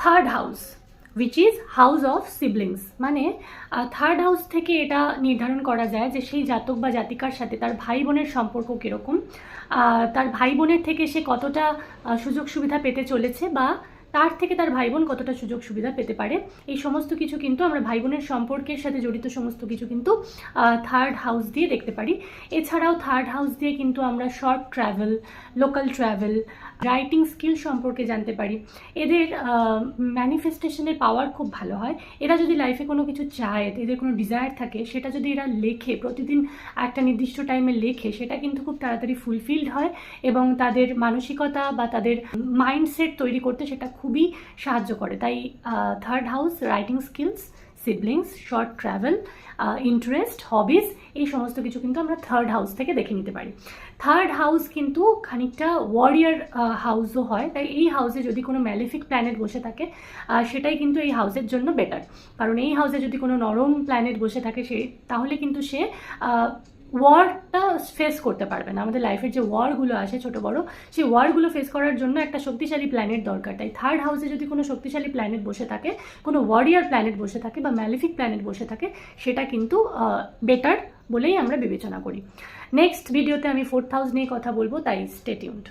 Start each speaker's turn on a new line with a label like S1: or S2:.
S1: Third house which is house of siblings, মানে third house থেকে এটা নির্ধারণ করা যায় যে সেই জাতক বা জাতিকার সাথে তার ভাই বোনের সম্পর্ক কীরকম, তার ভাই বোনের থেকে সে কতটা সুযোগ সুবিধা পেতে চলেছে বা তার থেকে তার ভাই বোন কতটা সুযোগ সুবিধা পেতে পারে। এই সমস্ত কিছু কিন্তু আমরা ভাই বোনের সম্পর্কের সাথে জড়িত সমস্ত কিছু কিন্তু থার্ড হাউস দিয়ে দেখতে পারি। এছাড়াও থার্ড হাউস দিয়ে কিন্তু আমরা short travel, local travel, writing skill সম্পর্কে জানতে পারি। এদের ম্যানিফেস্টেশনের পাওয়ার খুব ভালো হয়। এরা যদি লাইফে কোনো কিছু চায়, এদের কোনো ডিজায়ার থাকে, সেটা যদি এরা লেখে, প্রতিদিন একটা নির্দিষ্ট টাইমে লেখে, সেটা কিন্তু খুব তাড়াতাড়ি ফুলফিলড হয় এবং তাদের মানসিকতা বা তাদের মাইন্ডসেট তৈরি করতে সেটা খুবই সাহায্য করে। তাই third house, writing skills, siblings, short travel, interest, hobbies, এই সমস্ত কিছু কিন্তু আমরা থার্ড হাউস থেকে দেখে নিতে পারি। থার্ড হাউস কিন্তু খানিকটা ওয়ারিয়ার হাউসও হয়, তাই এই হাউসে যদি কোনো ম্যালেফিক প্ল্যানেট বসে থাকে সেটাই কিন্তু এই হাউসের জন্য বেটার। কারণ এই হাউসে যদি কোনো নরম প্ল্যানেট বসে থাকে তাহলে কিন্তু সে ওয়ারটা ফেস করতে পারবে না। আমাদের লাইফের যে ওয়ারগুলো আসে ছোটো বড়ো, সেই ওয়ারগুলো ফেস করার জন্য একটা শক্তিশালী প্ল্যানেট দরকার। তাই থার্ড হাউসে যদি কোনো শক্তিশালী প্ল্যানেট বসে থাকে, কোনো ওয়ারিয়ার প্ল্যানেট বসে থাকে বা ম্যালিফিক প্ল্যানেট বসে থাকে, সেটা কিন্তু বেটার বলেই আমরা বিবেচনা করি। নেক্সট ভিডিওতে আমি 4th হাউস নিয়ে কথা বলবো, তাই স্টে টিউনড।